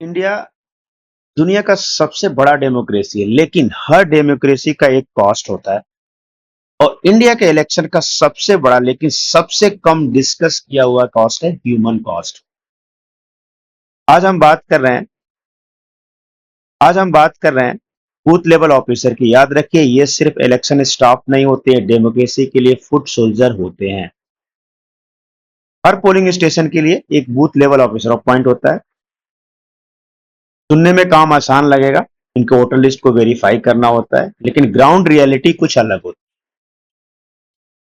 India दुनिया का सबसे बड़ा डेमोक्रेसी है, लेकिन हर डेमोक्रेसी का एक कॉस्ट होता है। और इंडिया के इलेक्शन का सबसे बड़ा लेकिन सबसे कम डिस्कस किया हुआ कॉस्ट है ह्यूमन कॉस्ट। आज हम बात कर रहे हैं आज हम बात कर रहे हैं बूथ लेवल ऑफिसर की। याद रखिए, ये सिर्फ इलेक्शन स्टाफ नहीं होते हैं, डेमोक्रेसी के लिए फुट सोल्जर होते हैं। हर पोलिंग स्टेशन के लिए एक बूथ लेवल ऑफिसर अपॉइंट होता है। सुनने में काम आसान लगेगा, इनके वोटर लिस्ट को वेरीफाई करना होता है, लेकिन ग्राउंड रियलिटी कुछ अलग होती है।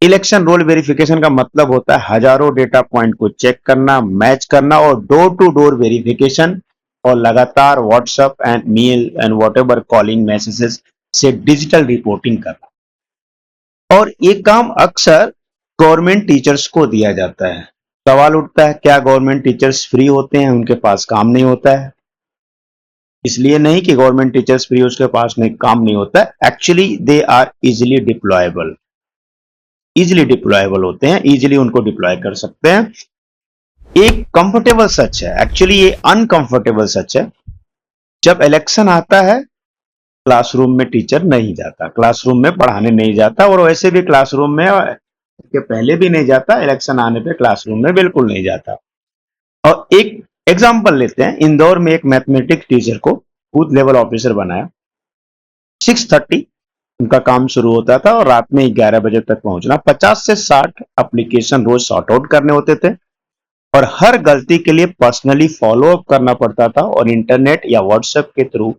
इलेक्शन रोल वेरिफिकेशन का मतलब होता है हजारों डेटा पॉइंट को चेक करना, मैच करना और डोर टू डोर वेरिफिकेशन, और लगातार WhatsApp and male and whatever calling messages से डिजिटल रिपोर्टिंग करना। और ये काम अक्सर गवर्नमेंट टीचर्स को दिया जाता है। सवाल उठता है, क्या गवर्नमेंट टीचर्स फ्री होते हैं, उनके पास काम नहीं होता है? इसलिए नहीं कि गवर्नमेंट टीचर्स फ्री उसके पास नहीं काम नहीं होता है, actually they are easily deployable होते हैं, इजिली उनको डिप्लॉय कर सकते हैं। एक कंफर्टेबल सच है, एक्चुअली ये अनकंफर्टेबल सच है। जब इलेक्शन आता है, क्लासरूम में टीचर नहीं जाता, क्लासरूम में पढ़ाने नहीं जाता, और वैसे भी क्लासरूम में के पहले भी नहीं जाता, इलेक्शन आने पे क्लासरूम में बिल्कुल नहीं जाता। और एक एग्जांपल लेते हैं, इंदौर में एक मैथमेटिक्स टीचर को बूथ लेवल ऑफिसर बनाया। 6:30 उनका काम शुरू होता था और रात में 11 बजे तक पहुंचना। 50 से 60 एप्लीकेशन रोज सॉर्ट आउट करने होते थे, और हर गलती के लिए पर्सनली फॉलो अप करना पड़ता था, और इंटरनेट या व्हाट्सएप के थ्रू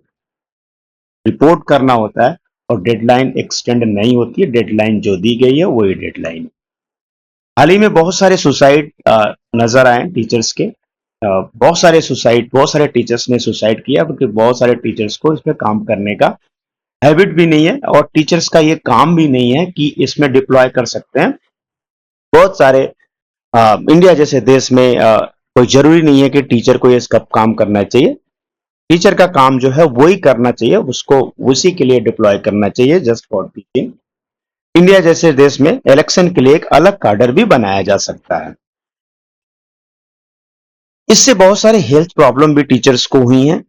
रिपोर्ट करना होता है। और डेडलाइन एक्सटेंड नहीं होती है, डेडलाइन जो दी गई है वही डेडलाइन। हाल ही में बहुत सारे सुसाइड नजर आए टीचर्स के। बहुत सारे टीचर्स ने सुसाइड किया, क्योंकि बहुत सारे टीचर्स को इसमें काम करने का हैबिट भी नहीं है, और टीचर्स का ये काम भी नहीं है कि इसमें डिप्लॉय कर सकते हैं। बहुत सारे इंडिया जैसे देश में कोई जरूरी नहीं है कि टीचर को ये सब काम करना चाहिए। टीचर का काम जो है वही करना चाहिए, उसको उसी के लिए डिप्लॉय करना चाहिए, जस्ट फॉर टीचिंग। इंडिया जैसे देश में इलेक्शन के लिए एक अलग कार्डर भी बनाया जा सकता है। इससे बहुत सारे हेल्थ प्रॉब्लम भी टीचर्स को हुई हैं,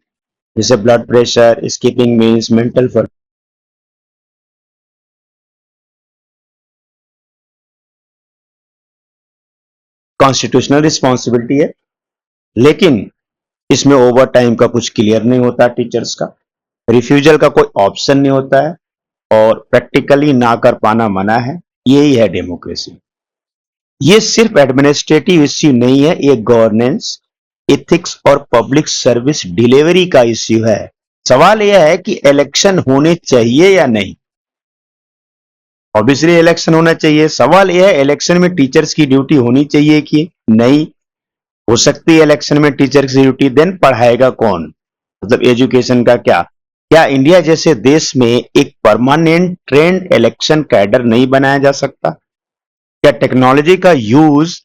जैसे blood pressure, skipping means, mental constitutional responsibility है। लेकिन इसमें ओवर टाइम का कुछ क्लियर नहीं होता टीचर्स का, रिफ्यूजल का कोई ऑप्शन नहीं होता है, और प्रैक्टिकली ना कर पाना मना है। यही है डेमोक्रेसी। ये सिर्फ एडमिनिस्ट्रेटिव इश्यू नहीं है, ये गवर्नेंस, एथिक्स और पब्लिक सर्विस डिलीवरी का इश्यू है। सवाल यह है कि इलेक्शन होने चाहिए या नहीं। ऑब्वियसली इलेक्शन होना चाहिए। सवाल यह है, इलेक्शन में टीचर्स की ड्यूटी होनी चाहिए कि नहीं? हो सकती है इलेक्शन में टीचर्स की ड्यूटी, देन पढ़ाएगा कौन? मतलब एजुकेशन का क्या? क्या इंडिया जैसे देश में एक परमानेंट ट्रेंड इलेक्शन कैडर नहीं बनाया जा सकता? क्या टेक्नोलॉजी का यूज